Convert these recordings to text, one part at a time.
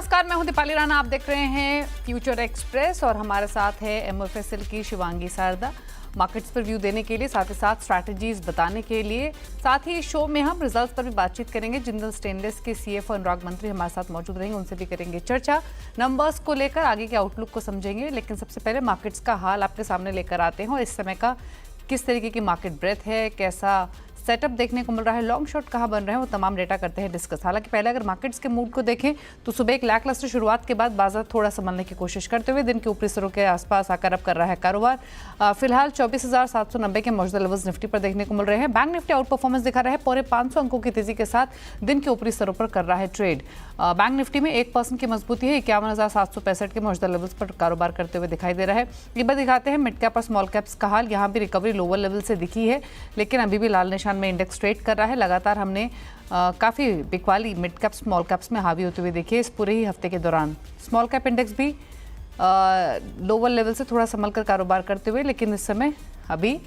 नमस्कार, मैं हूं दीपाली राणा। आप देख रहे हैं फ्यूचर एक्सप्रेस और हमारे साथ है एमएफएसएल की शिवांगी शारदा। मार्केट्स पर व्यू देने के लिए, साथ ही साथ स्ट्रैटेजीज बताने के लिए, साथ ही शो में हम रिजल्ट्स पर भी बातचीत करेंगे। जिंदल स्टेनलेस के सीएफओ अनुराग मंत्री हमारे साथ मौजूद रहेंगे, उनसे भी करेंगे चर्चा। नंबर्स को लेकर आगे के आउटलुक को समझेंगे, लेकिन सबसे पहले मार्केट्स का हाल आपके सामने लेकर आते हैं और इस समय का किस तरीके की मार्केट ब्रेथ है, कैसा सेटअप देखने को मिल रहा है, लॉन्ग शॉट कहाँ बन रहे हैं, वो तमाम डेटा करते हैं डिस्कस। हालांकि पहले अगर मार्केट्स के मूड को देखें तो सुबह एक लैकलस्टर शुरुआत के बाद बाजार थोड़ा संभलने की कोशिश करते हुए दिन के ऊपरी स्तरों के आसपास आकर अब कर रहा है कारोबार। फिलहाल 24,790 के मौजूदा लेवल्स निफ्टी पर देखने को मिल रहे हैं। बैंक निफ्टी आउट परफॉर्मेंस दिखा रहा है, पूरे 500 अंकों की तेजी के साथ दिन के ऊपरी स्तरों पर कर रहा है ट्रेड। बैंक निफ्टी में 1% की मजबूती है, 51,765 के मौजूदा लेवल्स पर कारोबार करते हुए दिखाई दे रहा है। ये बात दिखाते हैं मिड कैप और स्मॉल कैप्स का हाल। यहाँ भी रिकवरी लोअर लेवल से दिखी है, लेकिन अभी भी लाल निशान में इंडेक्स ट्रेड कर रहा है। लगातार हमने काफ़ी बिकवाली मिड कैप स्मॉल कैप्स में हावी होते हुए देखिए इस पूरे ही हफ्ते के दौरान। स्मॉल कैप इंडेक्स भी लोअर लेवल से थोड़ा संभल कर कारोबार करते हुए, लेकिन इस समय अभी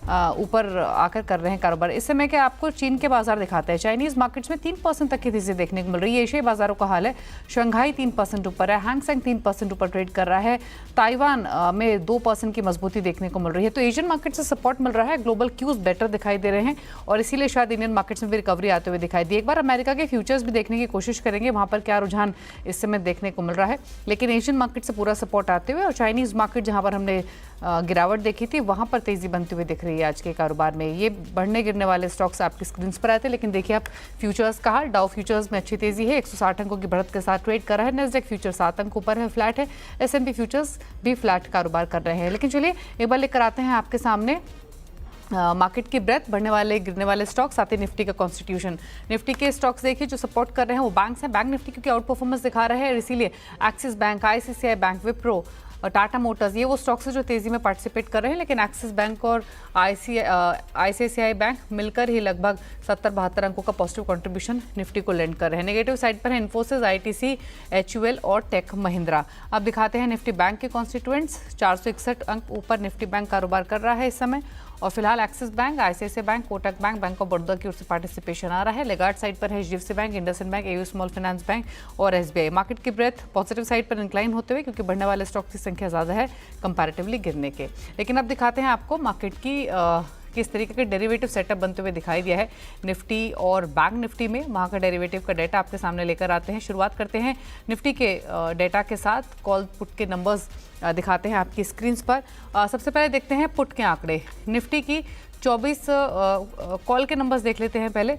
ऊपर आकर कर रहे हैं कारोबार। इस समय के आपको चीन के बाजार दिखाते हैं। चाइनीज मार्केट्स में 3% तक की तेजी देखने को मिल रही है। एशियाई बाजारों का हाल है, शंघाई 3% ऊपर है, हैंगसेंग 3% ऊपर ट्रेड कर रहा है, ताइवान में 2% की मजबूती देखने को मिल रही है। तो एशियन मार्केट से सपोर्ट मिल रहा है, ग्लोबल क्यूज बेटर दिखाई दे रहे हैं और इसीलिए शायद इंडियन मार्केट्स में भी रिकवरी आते हुए दिखाई दी। एक बार अमेरिका के फ्यूचर्स भी देखने की कोशिश करेंगे, वहाँ पर क्या रुझान इस समय देखने को मिल रहा है। लेकिन एशियन मार्केट से पूरा सपोर्ट आते हुए और चाइनीज मार्केट जहाँ पर हमने गिरावट देखी थी वहाँ पर तेजी बनती हुई दिख रही है आज के कारोबार में। ये बढ़ने गिरने वाले स्टॉक्स आपकी स्क्रीन पर आते हैं, लेकिन देखिए आप फ्यूचर्स का हाल। डाउ फ्यूचर्स में अच्छी तेजी है, 160 अंकों की बढ़त के साथ ट्रेड कर रहा है। नेस्डैक फ्यूचर 7 अंक ऊपर है, फ्लैट है। S&P फ्यूचर्स भी फ्लैट कारोबार कर रहे हैं। लेकिन चलिए एक बार लेकर आते हैं आपके सामने मार्केट की ब्रेथ, बढ़ने वाले गिरने वाले स्टॉक्स, साथ ही निफ्टी का कॉन्स्टिट्यूशन। निफ्टी के स्टॉक्स देखिए जो सपोर्ट कर रहे हैं वो बैंक्स हैं। बैंक निफ्टी क्योंकि आउट परफॉर्मेंस दिखा रहे हैं, इसीलिए axis bank, ICICI bank, Wipro और टाटा मोटर्स ये वो स्टॉक्स हैं जो तेजी में पार्टिसिपेट कर रहे हैं। लेकिन एक्सिस बैंक और ICICI बैंक मिलकर ही लगभग 70-72 अंकों का पॉजिटिव कंट्रीब्यूशन निफ्टी को लेंड कर रहे हैं। नेगेटिव साइड पर है इन्फोसिस, ITC, HUL और टेक महिंद्रा। अब दिखाते हैं निफ्टी बैंक के कॉन्स्टिट्यूएंट्स। 461 अंक ऊपर निफ्टी बैंक कारोबार कर रहा है इस समय और फिलहाल axis bank, ICICI bank, Kotak bank, bank of Baroda की ओर से पार्टिसिपेशन आ रहा है। लेगार्ड साइड पर है HDFC bank, IndusInd bank, AU small finance bank और SBI। मार्केट की ब्रेथ पॉजिटिव साइड पर इंक्लाइन होते हुए, क्योंकि बढ़ने वाले स्टॉक की संख्या ज़्यादा है कंपैरेटिवली गिरने के। लेकिन अब दिखाते हैं आपको मार्केट की किस तरीके के डेरिवेटिव सेटअप बनते हुए दिखाई दिया है निफ्टी और बैंक निफ्टी में। वहाँ का डेरिवेटिव का डेटा आपके सामने लेकर आते हैं। शुरुआत करते हैं निफ्टी के डेटा के साथ। कॉल पुट के नंबर्स दिखाते हैं आपकी स्क्रीन पर। सबसे पहले देखते हैं पुट के आंकड़े। निफ्टी की 24 कॉल के नंबर्स देख लेते हैं पहले।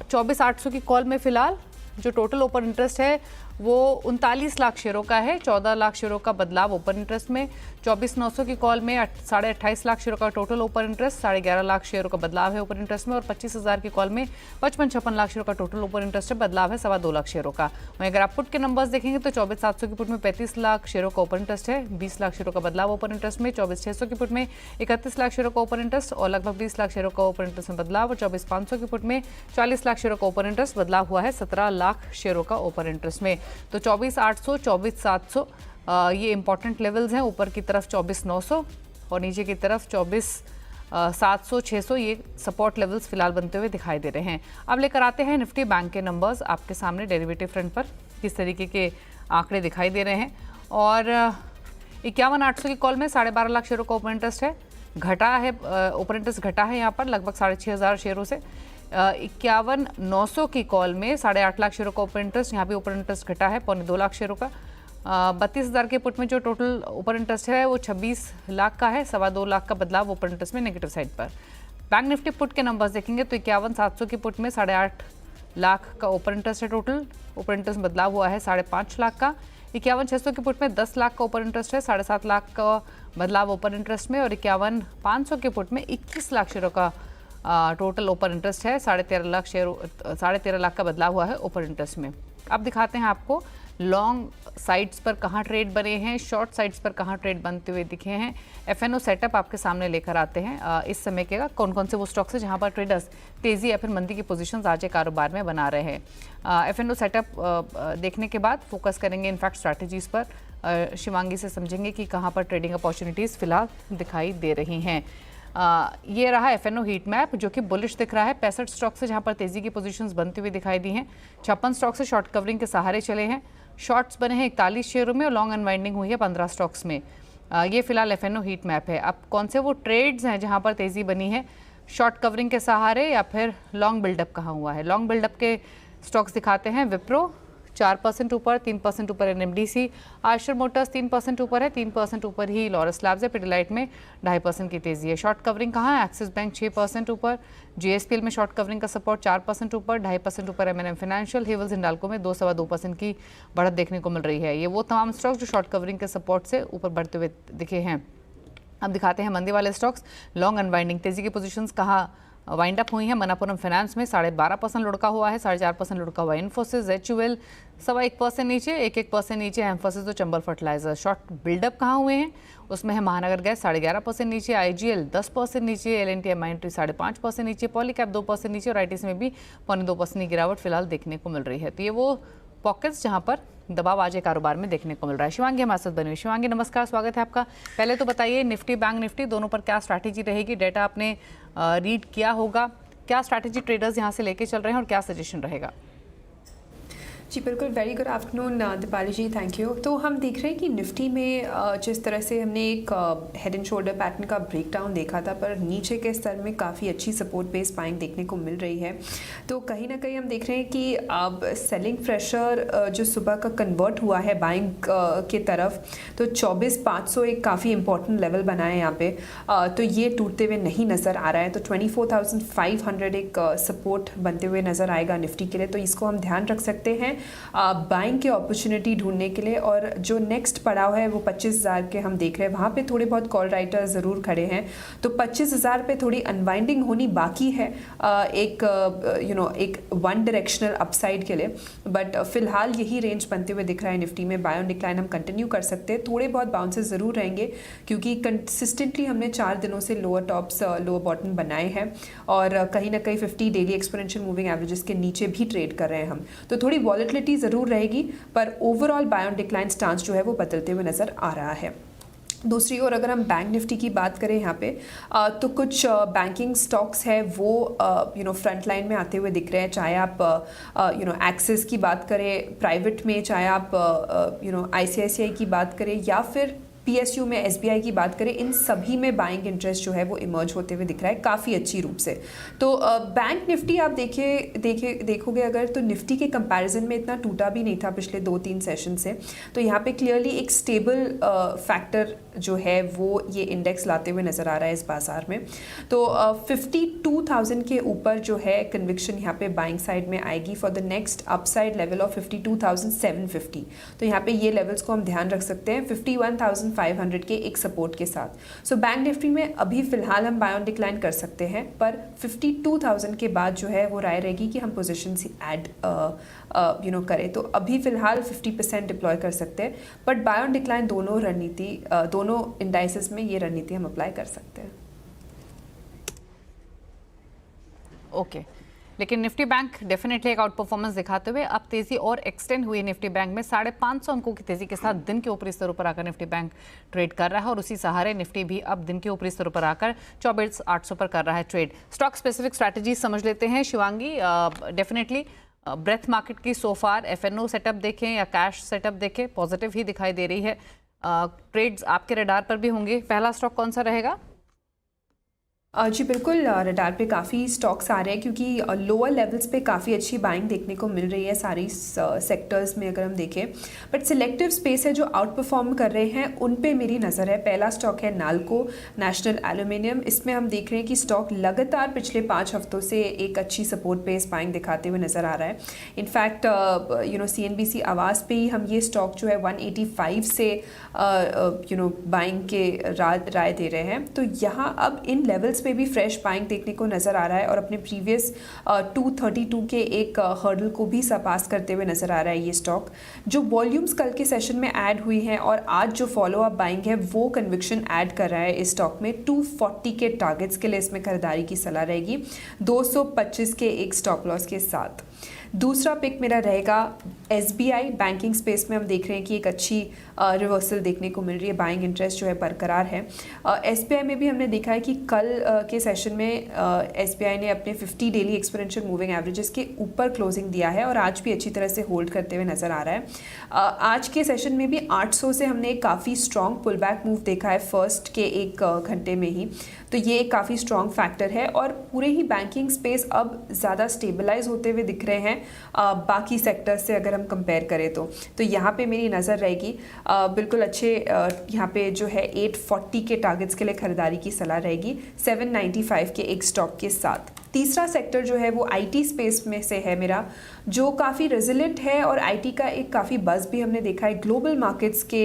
24,800 की कॉल में फिलहाल जो टोटल ओपन इंटरेस्ट है वो 39 लाख शेयरों का है। 14 लाख शेयरों का बदलाव ओपन इंटरेस्ट में। 24,900 की कॉल में 28.5 लाख शेयरों का टोटल ओपन इंटरेस्ट, 11.5 लाख शेयरों का बदलाव है ओपन इंटरेस्ट में। और 25,000 की कॉल में 55-56 लाख शेयरों का टोटल ओपन इंटरेस्ट है, बदलाव है 2.25 लाख शेयरों का। वहीं अगर आप पुट के नंबर्स देखेंगे तो 24,700 की पुट में 35 लाख शेयरों का ओपन इंटरेस्ट है, 20 लाख शेयरों का बदलाव ओपन इंटरेस्ट में। 24,600 की पुट में 31 लाख शेयरों का ओपन इंटरेस्ट और लगभग 20 लाख शेयरों का ओपन इंटरेस्ट में बदलाव। और 24,500 की पुट में 40 लाख शेयरों का ओपन इंटरेस्ट, बदलाव हुआ है 17 लाख शेयरों का ओपन इंटरेस्ट में। तो 24,800, 24,700 ये इंपॉर्टेंट लेवल्स हैं। ऊपर की तरफ 24,900 और नीचे की तरफ 24,700, 600 ये सपोर्ट लेवल्स फिलहाल बनते हुए दिखाई दे रहे हैं। अब लेकर आते हैं निफ्टी बैंक के नंबर्स आपके सामने। डेरिवेटिव फ्रंट पर किस तरीके के आंकड़े दिखाई दे रहे हैं। और 51,800 की कॉल में 12.5 लाख शेयरों का ओपन इंटरेस्ट है, घटा है ओपन इंटरेस्ट घटा है यहाँ पर लगभग 6,500 शेयरों से। 51,900 की कॉल में 8.5 लाख शेयरों का ओपन इंटरेस्ट, यहाँ भी ओपन इंटरेस्ट घटा है 2.25 लाख शेयरों का। 32,000 के पुट में जो टोटल ओपन इंटरेस्ट है वो 26 लाख का है, 2.25 लाख का बदलाव ओपन इंटरेस्ट में नेगेटिव साइड पर। बैंक निफ्टी पुट के नंबर्स देखेंगे तो 51,700 की पुट में 8.5 लाख का ओपन इंटरेस्ट है, टोटल ओपन इंटरेस्ट बदलाव हुआ है 5.5 लाख का। 51,600 की पुट में 10 लाख का ओपन इंटरेस्ट है, 7.5 लाख का बदलाव ओपन इंटरेस्ट में। और 51,500 के पुट में 21 लाख शेयरों का टोटल ओपन इंटरेस्ट है, 13.5 लाख का बदलाव हुआ है ओपन इंटरेस्ट में। अब दिखाते हैं आपको लॉन्ग साइड्स पर कहाँ ट्रेड बने हैं, शॉर्ट साइड्स पर कहाँ ट्रेड बनते हुए दिखे हैं। FNO सेटअप आपके सामने लेकर आते हैं इस समय के कौन कौन से वो स्टॉक्स हैं जहाँ पर ट्रेडर्स तेज़ी या फिर मंदी की पोजीशंस आज के कारोबार में बना रहे हैं। FNO सेटअप देखने के बाद फोकस करेंगे इनफैक्ट स्ट्रैटेजीज पर। शिवांगी से समझेंगे कि कहाँ पर ट्रेडिंग अपॉर्चुनिटीज़ फिलहाल दिखाई दे रही हैं। ये रहा FNO हीट मैप जो कि बुलिश दिख रहा है। 65 स्टॉक से जहां पर तेजी की पोजीशंस बनती हुई दिखाई दी हैं। 56 स्टॉक से शॉर्ट कवरिंग के सहारे चले हैं। शॉर्ट्स बने हैं 41 शेयरों में और लॉन्ग अनवाइंडिंग हुई है 15 स्टॉक्स में। ये फिलहाल एफएनओ हीट मैप है। अब कौन से वो ट्रेड्स हैं जहां पर तेज़ी बनी है, शॉर्ट कवरिंग के सहारे या फिर लॉन्ग बिल्डअप कहाँ हुआ है? लॉन्ग बिल्डअप के स्टॉक्स दिखाते हैं। विप्रो 4% ऊपर, 3% ऊपर एनएमडीसी, आयशर मोटर्स 3% ऊपर है, 3% ऊपर ही लॉरस लैब्स है, पिडिलाइट में 2.5% की तेजी है। शॉर्ट कवरिंग कहाँ है? एक्सिस बैंक 6% ऊपर, जीएसपीएल में शॉर्ट कवरिंग का सपोर्ट 4% ऊपर, 2.5% ऊपर एमएनएम फाइनेंशियल, हेवल्स हिंडाल्को में 2-2.25% की बढ़त देखने को मिल रही है। ये वो तमाम स्टॉक्स जो शॉर्ट कवरिंग के सपोर्ट से ऊपर बढ़ते हुए दिखे हैं। अब दिखाते हैं मंदी वाले स्टॉक्स। लॉन्ग अनवाइंडिंग तेजी की पोजीशंस कहाँ वाइंड अप हुई है? मनापुरम फाइनेंस में 12.5% लुढ़का हुआ है, 4.5% लुढ़का हुआ है इन्फोसिस, एचयूएल 1% नीचे, 1% नीचे एम्फोसिस और चंबल फर्टिलाइजर। शॉर्ट बिल्डअप कहाँ हुए हैं? उसमें है महानगर गैस 11.5% नीचे, आईजीएल 10% नीचे, एलएनटी एमआईएनटी 5.5% नीचे, पॉलीकैब 2% नीचे और आईटीसी में भी 2.25% की गिरावट फिलहाल देखने को मिल रही है। तो ये वो पॉकेट्स जहां पर दबाव आज कारोबार में देखने को मिल रहा है। शिवांगी हमारे साथ बनी हुई। शिवांगी नमस्कार, स्वागत है आपका। पहले तो बताइए निफ्टी बैंक निफ्टी दोनों पर क्या स्ट्रैटेजी रहेगी? डेटा आपने रीड किया होगा, क्या स्ट्रैटेजी ट्रेडर्स यहां से लेके चल रहे हैं और क्या सजेशन रहेगा? जी बिल्कुल, very good afternoon Deepali ji, thank you. तो हम देख रहे हैं कि निफ्टी में जिस तरह से हमने एक हेड एंड शोल्डर पैटर्न का ब्रेकडाउन देखा था, पर नीचे के स्तर में काफ़ी अच्छी सपोर्ट बेस बाइंग देखने को मिल रही है। तो कहीं ना कहीं हम देख रहे हैं कि अब सेलिंग प्रेशर जो सुबह का कन्वर्ट हुआ है बाइंग के तरफ, तो 24,500 एक काफ़ी इंपॉर्टेंट लेवल बना है यहाँ पे। तो ये टूटते हुए नहीं नज़र आ रहा है। तो 24,500 एक सपोर्ट बनते हुए नज़र आएगा निफ्टी के लिए, तो इसको हम ध्यान रख सकते हैं बाइंग के अपॉर्चुनिटी ढूंढने के लिए। और जो नेक्स्ट पड़ाव है वो 25,000 के हम देख रहे हैं, वहाँ पे थोड़े बहुत कॉल राइटर ज़रूर खड़े हैं। तो 25,000 पे थोड़ी अनवाइंडिंग होनी बाकी है एक एक वन डायरेक्शनल अपसाइड के लिए। बट फिलहाल यही रेंज बनते हुए दिख रहा है निफ्टी में। बाय ऑन डिक्लाइन हम कंटिन्यू कर सकते हैं, थोड़े बहुत बाउंसेस ज़रूर रहेंगे क्योंकि कंसिस्टेंटली हमने 4 दिनों से लोअर टॉप्स लोअर बॉटम बनाए हैं और कहीं ना कहीं 50 डेली एक्सपोनेंशियल मूविंग एवरेजेस के नीचे भी ट्रेड कर रहे हैं हम। तो थोड़ी वॉलेटिलिटी ज़रूर रहेगी, पर overall buy on decline stance जो है वो बदलते हुए नज़र आ रहा है। दूसरी ओर अगर हम बैंक निफ्टी की बात करें यहाँ पे तो कुछ बैंकिंग स्टॉक्स है वो फ्रंट लाइन में आते हुए दिख रहे हैं। चाहे आप एक्सिस की बात करें प्राइवेट में, चाहे आप आईसीआईसीआई की बात करें या फिर पीएसयू में एसबीआई की बात करें, इन सभी में बाइंग इंटरेस्ट जो है वो इमर्ज होते हुए दिख रहा है काफ़ी अच्छी रूप से। तो बैंक निफ्टी आप देखोगे अगर, तो निफ्टी के कंपैरिजन में इतना टूटा भी नहीं था पिछले 2-3 सेशन से। तो यहाँ पे क्लियरली एक स्टेबल फैक्टर जो है वो ये इंडेक्स लाते हुए नज़र आ रहा है इस बाजार में। तो 52,000 के ऊपर जो है कन्विक्शन यहाँ पे बाइंग साइड में आएगी for the next upside level of 52,750। तो यहाँ पे ये लेवल्स को हम ध्यान रख सकते हैं 51,500 के एक सपोर्ट के साथ। सो बैंक निफ्टी में अभी फिलहाल हम बाय ऑन डिक्लाइन कर सकते हैं, पर 52,000 के बाद जो है वो राय रहेगी कि हम पोजीशन ऐड करें। तो अभी फिलहाल 50% डिप्लॉय कर सकते हैं, बट बाय ऑन डिक्लाइन दोनों रणनीति दोनों इंडाइसेस में ये रणनीति हम अप्लाई कर सकते हैं। ओके लेकिन निफ्टी बैंक डेफिनेटली एक आउट परफॉर्मेंस दिखाते हुए अब तेजी और एक्सटेंड हुई है। निफ्टी बैंक में 550 अंकों की तेजी के साथ दिन के ऊपरी स्तरों पर आकर निफ्टी बैंक ट्रेड कर रहा है और उसी सहारे निफ्टी भी अब दिन के ऊपरी स्तरों पर आकर 24,800 पर कर रहा है ट्रेड। स्टॉक स्पेसिफिक स्ट्रैटेजी समझ लेते हैं शिवांगी। डेफिनेटली ब्रेथ मार्केट की सोफार एफएनओ सेटअप देखें या कैश सेटअप देखें, पॉजिटिव ही दिखाई दे रही है। ट्रेड्स आपके रडार पर भी होंगे। पहला स्टॉक कौन सा रहेगा? जी बिल्कुल, रडार पे काफ़ी स्टॉक्स आ रहे हैं क्योंकि लोअर लेवल्स पे काफ़ी अच्छी बाइंग देखने को मिल रही है सारी सेक्टर्स में अगर हम देखें। बट सिलेक्टिव स्पेस है जो आउट परफॉर्म कर रहे हैं, उन पे मेरी नज़र है। पहला स्टॉक है नाल्को नेशनल एल्यूमिनियम। इसमें हम देख रहे हैं कि स्टॉक लगातार पिछले 5 हफ्तों से एक अच्छी सपोर्ट बेस बाइंग दिखाते हुए नज़र आ रहा है। इनफैक्ट CNBC आवास पे ही हम ये स्टॉक जो है 185 से बाइंग के राय दे रहे हैं। तो यहाँ अब इन लेवल्स पे भी फ्रेश बाइंग देखने को नज़र आ रहा है और अपने प्रीवियस 232 के एक हर्डल को भी सरपास करते हुए नज़र आ रहा है ये स्टॉक। जो वॉल्यूम्स कल के सेशन में ऐड हुई हैं और आज जो फॉलो अप बाइंग है वो कन्विक्शन ऐड कर रहा है इस स्टॉक में। 240 के टारगेट्स के लिए इसमें खरीदारी की सलाह रहेगी, 225 के एक स्टॉप लॉस के साथ। दूसरा पिक मेरा रहेगा SBI। बैंकिंग स्पेस में हम देख रहे हैं कि एक अच्छी रिवर्सल देखने को मिल रही है, बाइंग इंटरेस्ट जो है बरकरार है। SBI में भी हमने देखा है कि कल के सेशन में SBI ने अपने 50 डेली एक्सपोनेंशियल मूविंग एवरेजेस के ऊपर क्लोजिंग दिया है और आज भी अच्छी तरह से होल्ड करते हुए नजर आ रहा है। आज के सेशन में भी 800 से हमने एक काफ़ी स्ट्रॉन्ग पुल बैक मूव देखा है फर्स्ट के एक घंटे में ही, तो ये एक काफ़ी स्ट्रॉन्ग फैक्टर है और पूरे ही बैंकिंग स्पेस अब ज़्यादा स्टेबलाइज होते हुए दिख रहे हैं बाकी सेक्टर्स से अगर हम कंपेयर करें तो यहाँ पे मेरी नज़र रहेगी बिल्कुल अच्छे यहाँ पे जो है 840 के टारगेट्स के लिए खरीदारी की सलाह रहेगी 795 के एक स्टॉप के साथ। तीसरा सेक्टर जो है वो IT स्पेस में से है मेरा, जो काफ़ी रेजिलेंट है और IT का एक काफ़ी बज़ भी हमने देखा है ग्लोबल मार्केट्स के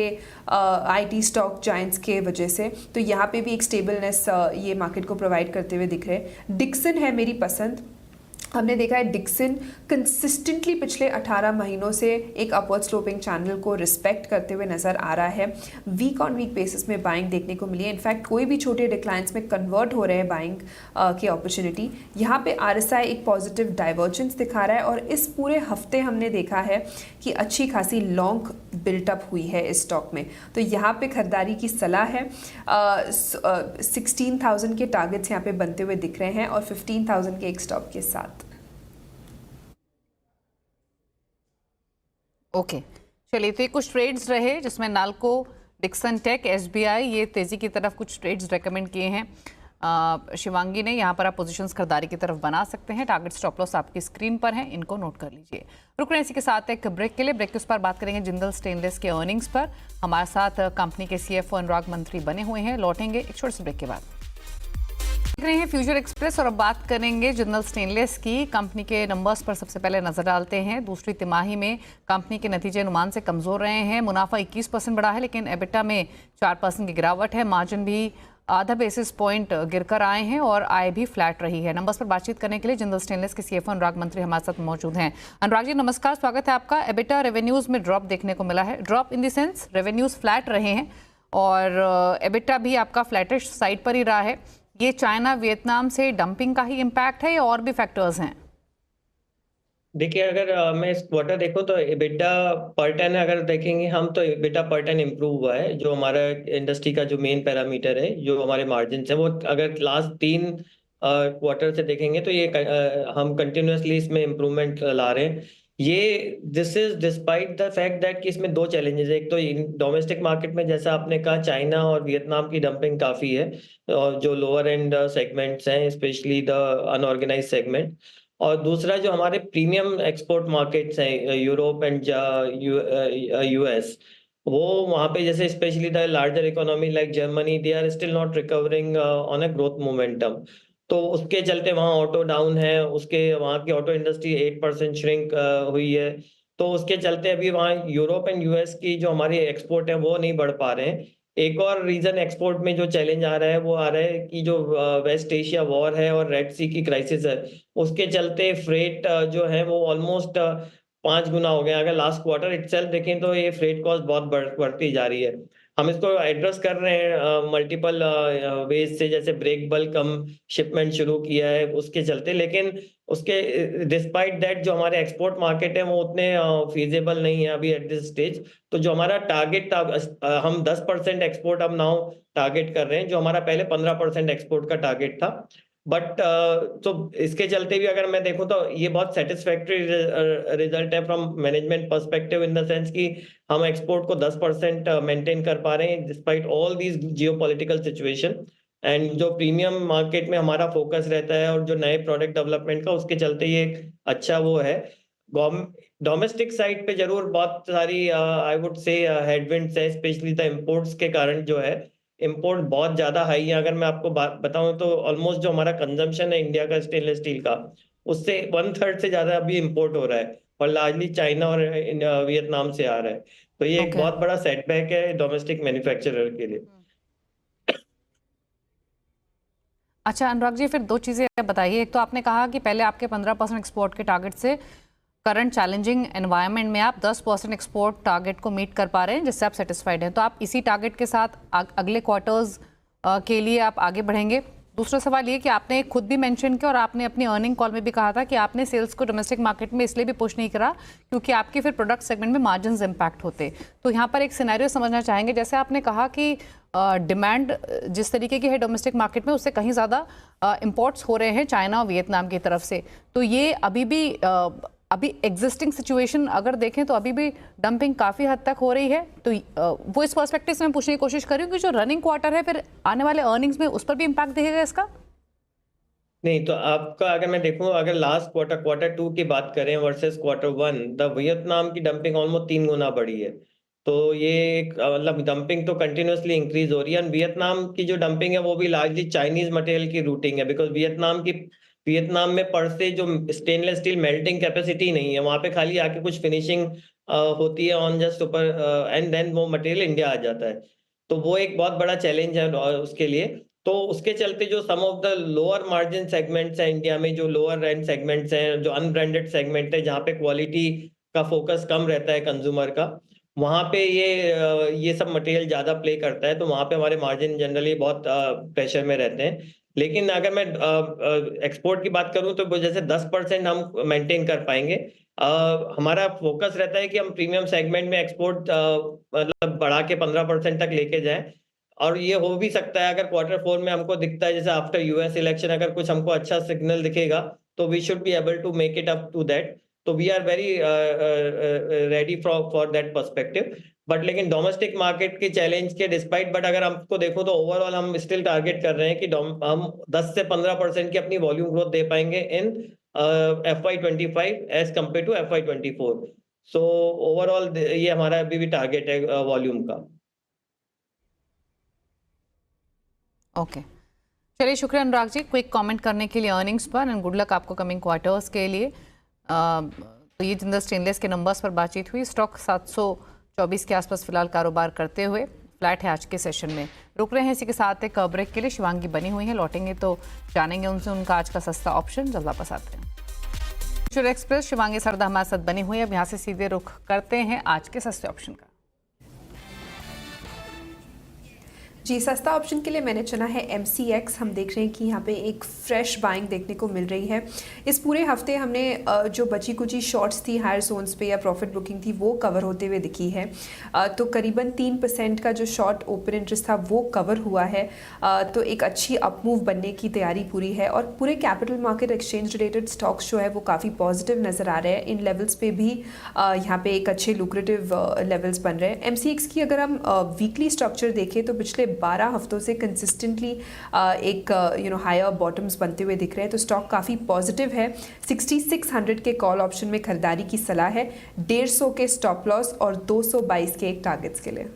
IT स्टॉक जायंट्स के वजह से, तो यहाँ पे भी एक स्टेबलनेस ये मार्केट को प्रोवाइड करते हुए दिख रहे हैं। डिक्सन है मेरी पसंद। हमने देखा है डिक्सन कंसिस्टेंटली पिछले 18 महीनों से एक अपवर्ड स्लोपिंग चैनल को रिस्पेक्ट करते हुए नज़र आ रहा है। वीक ऑन वीक बेसिस में बाइंग देखने को मिली है, इनफैक्ट कोई भी छोटे डिक्लाइंस में कन्वर्ट हो रहे हैं बाइंग की अपॉर्चुनिटी। यहाँ पे RSI एक पॉजिटिव डाइवर्जेंस दिखा रहा है और इस पूरे हफ्ते हमने देखा है कि अच्छी खासी लॉन्ग बिल्टअप हुई है इस स्टॉक में, तो यहाँ पे खरीदारी की सलाह है। 16,000 के टारगेट्स यहाँ पे बनते हुए दिख रहे हैं और 15,000 के एक स्टॉप के साथ। ओके चलिए, तो ये कुछ ट्रेड्स रहे जिसमें नाल्को, डिक्सन टेक, SBI ये तेज़ी की तरफ कुछ ट्रेड्स रेकमेंड किए हैं शिवांगी ने। यहाँ पर आप पोजीशंस खरीदारी की तरफ बना सकते हैं। टारगेट स्टॉप लॉस आपकी स्क्रीन पर हैं, इनको नोट कर लीजिए। रुक रहे हैं इसी के साथ एक ब्रेक के लिए। ब्रेक के उस पर बात करेंगे जिंदल स्टेनलेस के अर्निंग्स पर। हमारे साथ कंपनी के CFO अनुराग मंत्री बने हुए हैं। लौटेंगे एक छोटे से ब्रेक के बाद। देख रहे हैं फ्यूचर एक्सप्रेस और अब बात करेंगे जिंदल स्टेनलेस की। कंपनी के नंबर्स पर सबसे पहले नजर डालते हैं। दूसरी तिमाही में कंपनी के नतीजे अनुमान से कमजोर रहे हैं। मुनाफा 21% बढ़ा है, लेकिन एबिटा में 4% की गिरावट है। मार्जिन भी आधा बेसिस पॉइंट गिरकर आए हैं और आय भी फ्लैट रही है। नंबर्स पर बातचीत करने के लिए जिंदल स्टेनलेस के CFO अनुराग मंत्री हमारे साथ मौजूद हैं। अनुराग जी नमस्कार, स्वागत है आपका। एबिटा रेवेन्यूज में ड्रॉप देखने को मिला है। Drop in the sense revenues flat रहे हैं और एबिटा भी आपका फ्लैटिश साइड पर ही रहा है। ये चाइना वियतनाम से डंपिंग का ही इम्पैक्ट है या और भी फैक्टर्स हैं? देखिए, अगर मैं इस क्वार्टर देखूं तो EBITDA पर टन अगर देखेंगे हम तो EBITDA पर टन इम्प्रूव हुआ है, जो हमारा इंडस्ट्री का जो मेन पैरामीटर है, जो हमारे मार्जिन है, वो अगर लास्ट 3 क्वार्टर से देखेंगे तो ये हम कंटिन्यूसली इसमें इम्प्रूवमेंट ला रहे हैं। ये this is despite the fact that कि इसमें 2 चैलेंजेस है। एक तो डोमेस्टिक मार्केट में जैसा आपने कहा चाइना और वियतनाम की डंपिंग काफ़ी है, और जो लोअर एंड सेगमेंट्स हैं, स्पेशली द अनऑर्गेनाइज सेगमेंट, और दूसरा जो हमारे प्रीमियम एक्सपोर्ट मार्केट्स हैं यूरोप एंड US, वो वहाँ पे जैसे specially the larger economy like Germany, they are still not recovering on a growth momentum, तो उसके चलते वहाँ ऑटो डाउन है, उसके वहाँ की ऑटो इंडस्ट्री 8% श्रिंक हुई है, तो उसके चलते अभी वहाँ यूरोप एंड US की जो हमारी एक्सपोर्ट है वो नहीं बढ़ पा रहे हैं। एक और रीजन एक्सपोर्ट में जो चैलेंज आ रहा है वो आ रहा है कि जो वेस्ट एशिया वॉर है और रेड सी की क्राइसिस है, उसके चलते फ्रेट जो है वो ऑलमोस्ट 5 गुना हो गया। अगर लास्ट क्वार्टर इटसेल्फ देखें तो ये फ्रेट कॉस्ट बहुत बढ़ती जा रही है। हम इसको एड्रेस कर रहे हैं मल्टीपल वेज से, जैसे ब्रेक बल्क कम शिपमेंट शुरू किया है उसके चलते, लेकिन उसके डिस्पाइट दैट जो हमारे एक्सपोर्ट मार्केट है वो उतने फीजेबल नहीं है अभी एट दिस स्टेज। तो जो हमारा टारगेट था, हम 10% एक्सपोर्ट अब नाउ टारगेट कर रहे हैं, जो हमारा पहले 15% एक्सपोर्ट का टारगेट था। बट तो इसके चलते भी अगर मैं देखूं तो ये बहुत सेटिस्फैक्टरी रिजल्ट है from management perspective, in the sense कि हम एक्सपोर्ट को 10% मेंटेन कर पा रहे हैं despite all these geopolitical situation, and जो प्रीमियम मार्केट में हमारा फोकस रहता है और जो नए प्रोडक्ट डेवलपमेंट का, उसके चलते ये अच्छा वो है। डोमेस्टिक साइड पे जरूर बहुत सारी आई वुड से हेडविंड्स है, स्पेशली द इम्पोर्ट्स के कारण जो है इम्पोर्ट बहुत ज्यादा हाई है। अगर मैं आपको बताऊं तो ऑलमोस्ट जो हमारा कंजम्पशन है इंडिया का स्टेनलेस स्टील का, उससे 1/3 से ज्यादा अभी इम्पोर्ट हो रहा है और लार्जली चाइना और वियतनाम से आ रहा है, तो ये एक बहुत बड़ा सेटबैक है डोमेस्टिक मैन्युफैक्चरर के लिए। अच्छा अनुराग जी, फिर 2 चीज़ें बताइए। एक तो आपने कहा कि पहले आपके 15% एक्सपोर्ट के टारगेट से करंट चैलेंजिंग एनवायरनमेंट में आप 10% एक्सपोर्ट टारगेट को मीट कर पा रहे हैं, जिससे आप सेटिस्फाइड हैं। तो आप इसी टारगेट के साथ अगले क्वार्टर्स के लिए आप आगे बढ़ेंगे। दूसरा सवाल ये कि आपने खुद भी मेंशन किया और आपने अपनी अर्निंग कॉल में भी कहा था कि आपने सेल्स को डोमेस्टिक मार्केट में इसलिए भी पुश नहीं करा क्योंकि आपके फिर प्रोडक्ट सेगमेंट में मार्जिन्स इम्पैक्ट होते। तो यहाँ पर एक सिनेरियो समझना चाहेंगे, जैसे आपने कहा कि डिमांड जिस तरीके की है डोमेस्टिक मार्केट में उससे कहीं ज़्यादा इम्पोर्ट्स हो रहे हैं चाइना और वियतनाम की तरफ से, तो ये अभी एग्जिस्टिंग सिचुएशन अगर देखें तो अभी भी डंपिंग काफ़ी हद तक हो रही है। तो वो इस पर्सपेक्टिव से मैं पूछने की कोशिश कर रही हूँ कि जो रनिंग क्वार्टर है फिर आने वाले अर्निंग्स में उस पर भी इम्पैक्ट दिखेगा इसका? नहीं, तो आपका अगर मैं देखूं, अगर लास्ट क्वार्टर 2 की बात करें वर्सेस क्वार्टर 1, द वियतनाम की डंपिंग ऑलमोस्ट 3 गुना बढ़ी है। तो ये एक मतलब डंपिंग तो कंटिन्यूअसली इंक्रीज हो रही है। एंड वियतनाम की जो डंपिंग है वो भी लार्जली चाइनीज मटेरियल की रूटिंग है, बिकॉज वियतनाम में पर से जो स्टेनलेस स्टील मेल्टिंग कैपेसिटी नहीं है, वहां पे खाली आके कुछ फिनिशिंग होती है ऑन जस्ट ऊपर, एंड देन वो मटेरियल इंडिया आ जाता है। तो वो एक बहुत बड़ा चैलेंज है उसके लिए। तो उसके चलते जो some of the lower margin segments हैं इंडिया में, जो लोअर रेंज सेगमेंट्स हैं, जो अनब्रांडेड सेगमेंट है जहाँ पे क्वालिटी का फोकस कम रहता है कंज्यूमर का, वहाँ पे ये सब मटेरियल ज्यादा प्ले करता है। तो वहाँ पे हमारे मार्जिन जनरली बहुत प्रेशर में रहते हैं। लेकिन अगर मैं एक्सपोर्ट की बात करूं तो वो जैसे 10% हम मेंटेन कर पाएंगे। हमारा फोकस रहता है कि हम प्रीमियम सेगमेंट में एक्सपोर्ट मतलब बढ़ा के 15% तक लेके जाएं। और ये हो भी सकता है अगर क्वार्टर 4 में हमको दिखता है जैसे आफ्टर यूएस इलेक्शन अगर कुछ हमको अच्छा सिग्नल दिखेगा तो we should be able to make it up to that. तो we are very ready for that perspective. But लेकिन डोमेस्टिक मार्केट के चैलेंज के डिस्पाइट, बट अगर हमको देखो तो ओवरऑल हम स्टिल टारगेट कर रहे हैं कि हम 10 से 15% की अपनी वॉल्यूम ग्रोथ दे पाएंगे in FY25 as compare to FY24। So overall ये हमारा अभी भी टारगेट है वॉल्यूम का। ओके, चलिए शुक्रिया अनुराग जी क्विक कमेंट करने के लिए अर्निंग्स पर, एंड गुड लक आपको कमिंग क्वार्टर्स के लिए। तो ये जिंदल स्टेनलेस के नंबर्स पर बातचीत हुई। स्टॉक 724 के आसपास फिलहाल कारोबार करते हुए फ्लैट है आज के सेशन में। रुक रहे हैं इसी के साथ एक ब्रेक के लिए। शिवांगी बनी हुई है, लौटेंगे तो जानेंगे उनसे उनका आज का सस्ता ऑप्शन। जल्द वापस आते हैं। फ्यूचर एक्सप्रेस शिवांगी सरदा हमारे साथ बनी हुई है। अब यहाँ से सीधे रुख करते हैं आज के सस्ते ऑप्शन का। जी, सस्ता ऑप्शन के लिए मैंने चुना है MCX। हम देख रहे हैं कि यहाँ पे एक फ्रेश बाइंग देखने को मिल रही है। इस पूरे हफ्ते हमने जो बची कुची शॉर्ट्स थी हायर जोन्स पे या प्रॉफिट बुकिंग थी वो कवर होते हुए दिखी है। तो करीबन 3% का जो शॉर्ट ओपन इंटरेस्ट था वो कवर हुआ है। तो एक अच्छी अपमूव बनने की तैयारी पूरी है और पूरे capital market exchange related stocks जो है वो काफ़ी पॉजिटिव नज़र आ रहे हैं। इन लेवल्स पे भी यहाँ पे एक अच्छे लुक्रेटिव लेवल्स बन रहे हैं। MCX की अगर हम वीकली स्ट्रक्चर देखें तो पिछले 12 हफ्तों से कंसिस्टेंटली एक हायर बॉटम्स बनते हुए दिख रहे हैं। तो स्टॉक काफ़ी पॉजिटिव है। 6600 के कॉल ऑप्शन में खरीदारी की सलाह है, 150 के स्टॉप लॉस और 222 के एक टारगेट्स के लिए।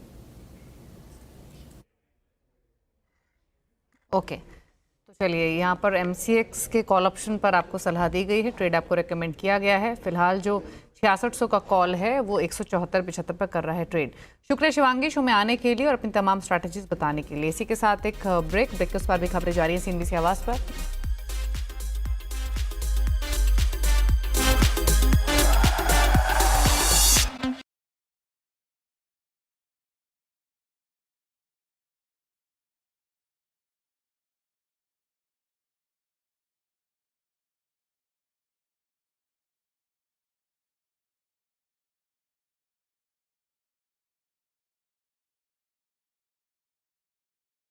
ओके, तो चलिए यहाँ पर MCX के कॉल ऑप्शन पर आपको सलाह दी गई है, ट्रेड आपको रेकमेंड किया गया है। फिलहाल जो 6600 का कॉल है वो 174-75 पर कर रहा है ट्रेड। शुक्रिया शिवांगी शो में आने के लिए और अपनी तमाम स्ट्रैटेजीज बताने के लिए। इसी के साथ एक ब्रेक के उस पर भी खबरें जारी हैं CNBC आवाज़ पर।